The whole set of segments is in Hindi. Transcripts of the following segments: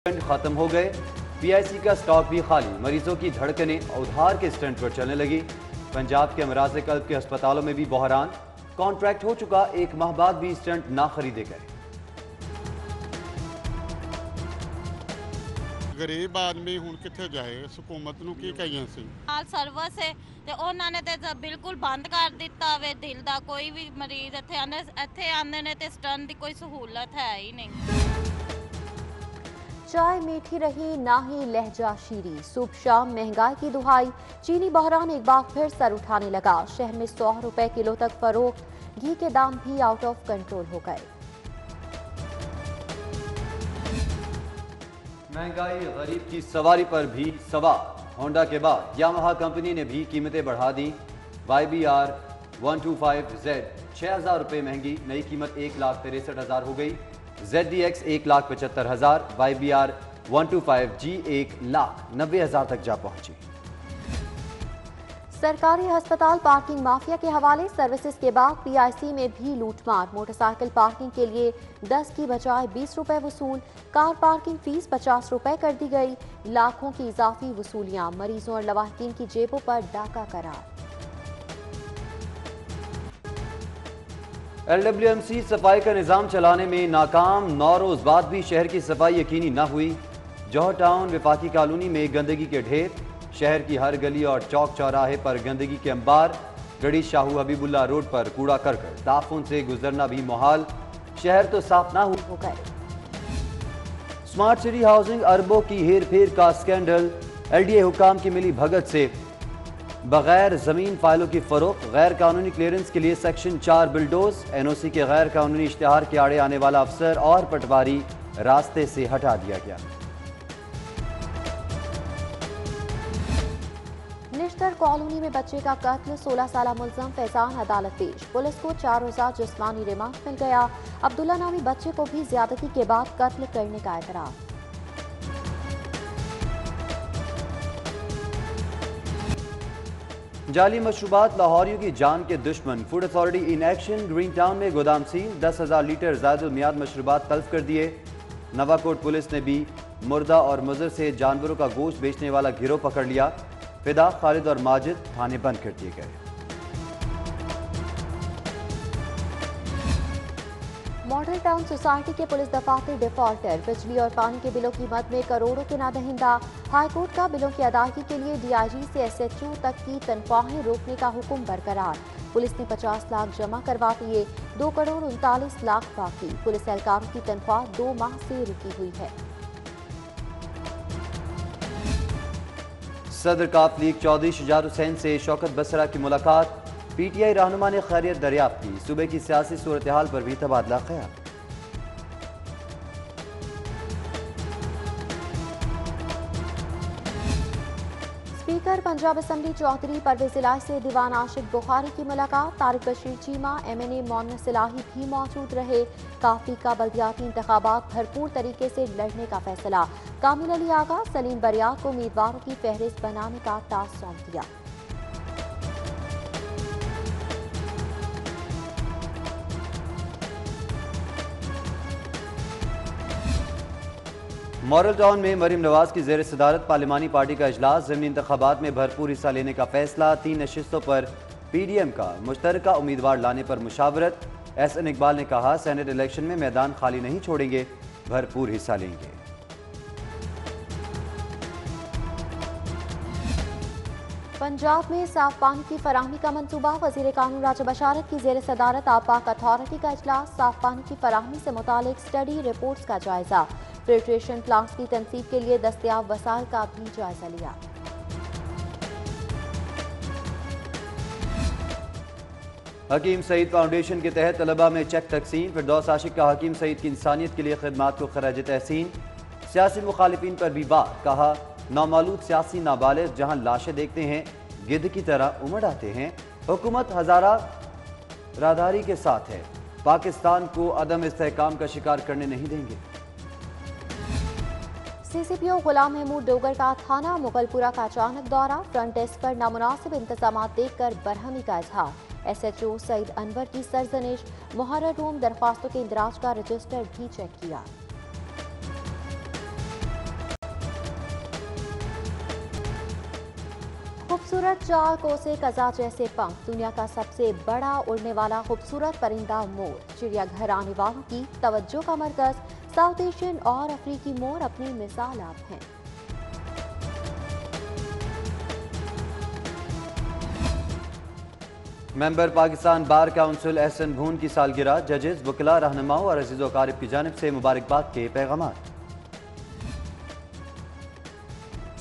खत्म हो गए। पीआईसी का स्टॉक भी खाली। मरीजों की धड़कनें उधार के स्टंट पर चलने लगी। पंजाब के अमराज़ कल्ब के अस्पतालों में भी बहरान। कॉन्ट्रैक्ट हो चुका, एक माह बाद भी स्टंट ना खरीदे गए। गरीब आदमी हुण कित्थे जाए, हुकूमत नूं की कहिए असीं। सर्विस है ते उन्हां ने ते बिल्कुल बंद कर दिता वे। दिल दा कोई भी मरीज इत्थे आंदे ने ते स्टंट दी कोई सहूलत है ही नहीं। चाय मीठी रही ना ही लहजा शीरी। सुबह शाम महंगाई की दुहाई। चीनी बहरान एक बार फिर सर उठाने लगा। शहर में 100 रुपए किलो तक फरोख्त। घी के दाम भी आउट ऑफ कंट्रोल हो गए। महंगाई गरीब की सवारी पर भी सवार। होंडा के बाद यामाहा कंपनी ने भी कीमतें बढ़ा दी। YBR 125Z 6,000 रुपए महंगी, नई कीमत 1,63,000 हो गई। ZDX 1,75,000, YBR 125G 1,90,000 तक जा पहुंची। सरकारी अस्पताल पार्किंग माफिया के हवाले। सर्विसेज के बाद पीआईसी में भी लूटमार। मोटरसाइकिल पार्किंग के लिए 10 की बजाय 20 रुपए वसूल। कार पार्किंग फीस 50 रुपए कर दी गई। लाखों की इजाफी वसूलियां। मरीजों और लवाहिकीन की जेबों पर डाका करार। LWMC सफाई का निजाम चलाने में नाकाम। 9 रोज बाद भी शहर की सफाई यकीनी न हुई। जौहर टाउन विफाकी कॉलोनी में गंदगी के ढेर। शहर की हर गली और चौक चौराहे पर गंदगी के अंबार। गढ़ी शाहू हबीबुल्ला रोड पर कूड़ा करकट। ताफुन से गुजरना भी मुहाल। शहर तो साफ ना हो गए। स्मार्ट सिटी हाउसिंग अरबों की हेर फेर का स्कैंडल। LDA हुकाम की मिली भगत से बगैर जमीन फाइलों की फरोख्त। गैर कानूनी क्लियरेंस के लिए सेक्शन 4 बिल्डोज। NOC के गैर कानूनी इश्तिहार के आड़े आने वाला अफसर और पटवारी रास्ते से हटा दिया गया। निश्तर कॉलोनी में बच्चे का कत्ल। 16 साल मुलजम फैजान अदालत पेश। पुलिस को 4 रोजा जिस्मानी रिमांड मिल गया। अब्दुल्ला नामी बच्चे को भी ज्यादती के बाद कत्ल करने का एतराफ। जाली मशरूबात लाहौरियों की जान के दुश्मन। Food authority in action. Green town में गोदाम सील। 10,000 लीटर ज़ायदुल मियाद मशरूबात तल्फ कर दिए। नवाकोट पुलिस ने भी मुर्दा और मुजर से जानवरों का गोश्त बेचने वाला गिरोह पकड़ लिया। फिदा, खालिद और माजिद थाने बंद कर दिए गए। मॉडल टाउन सोसाइटी के पुलिस दफातर डिफॉल्टर। बिजली और पानी के बिलों की मद में करोड़ों के नादहिंदा। हाईकोर्ट का बिलों की अदायगी के लिए DIG से SHO तक की तनख्वाहें रोकने का हुक्म बरकरार। पुलिस ने 50 लाख जमा करवा दिए। 2 करोड़ 39 लाख बाकी। पुलिस एहलकारों की तनख्वाह 2 माह से रुकी हुई है। सदर काफ लीग चौधरी शुजात हुसैन से शौकत बसरा की मुलाकात। PTI रहनुमा ने खैरियत दरियाफ्त की। सूबे की सियासी सूरत हाल पर भी तबादला ख्याल। स्पीकर पंजाब असम्बली चौधरी परवेज इलाही से दीवान आशिक बुखारी की मुलाकात। तारिक बशीर चीमा, MNA मोहम्मद इलाही भी मौजूद रहे। काफी का बल्दियाती इंतखाबात भरपूर तरीके से लड़ने का फैसला। कामिल अली आगा, सलीम बरियात को उम्मीदवारों की फहरिस्त बनाने का टास्क सौंप दिया। मॉडल टाउन में मरीम नवाज की जेर सदारत पार्लिमानी पार्टी का इजलास। ज़मीनी इंतखाबात में भरपूर हिस्सा लेने का फैसला। 3 नशिस्तों पर PDM का मुश्तरका उम्मीदवार लाने पर मुशावरत। SN इकबाल ने कहा, सेनेट इलेक्शन में मैदान खाली नहीं छोड़ेंगे, भरपूर हिस्सा लेंगे। पंजाब में साफ पानी की फराहमी का मंसूबा। वजीर कानून राजा बशारत की जेर सदारत आपाक अथॉरिटी का इजलास। साफ पानी की फराहमी से मुतालिक स्टडी रिपोर्ट्स का जायजा। फिल्ट्रेशन प्लांट्स की तनसीब के लिए दस्तयाब वसाइल का भी जायजा लिया। हकीम सईद फाउंडेशन के तहत तलबा में चेक तकसीम। फिरदौस आशिक का हकीम सईद की इंसानियत के लिए खिदमात को खराज तहसीन। सियासी मुखालिफिन पर भी बात। कहा, नामालूद सियासी नाबालिग जहां लाशें देखते हैं गिद्ध की तरह उमड़ आते हैं। हुकूमत हजारा राहदारी के साथ है। पाकिस्तान को अदम इस्तेहकाम का शिकार करने नहीं देंगे। CCPO गुलाम महमूद डोगर का थाना मुगलपुरा का अचानक दौरा। फ्रंट डेस्क पर नामुनासिब इंतजाम देखकर बरहमी का इजहार। SHO सईद अनवर की सरजनिश। मुहर्रर रूम दरख्वास्तों के इंदराज का रजिस्टर भी चेक किया। खूबसूरत 4 कोसे कज़ा जैसे पंख, दुनिया का सबसे बड़ा उड़ने वाला खूबसूरत परिंदा मोर, चिड़ियाघर आने वालों की तवज्जो का मरकज। साउथ एशियन और अफ्रीकी मोर अपनी मिसाल आप हैं। Member Pakistan bar council Ehsan Bhoon की सालगिरह, जजेस, वकला, रहनुमाओं और अजीज़ वकारिब की जानिब से मुबारकबाद के पैगाम।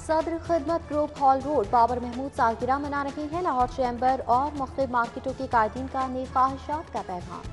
सदर खिदमत group hall road Babar Mahmood सालगिरह मना रही है। लाहौर चैम्बर और मुख्तलिफ मार्केटों के कायदीन का नेक ख्वाहिशात का पैगाम।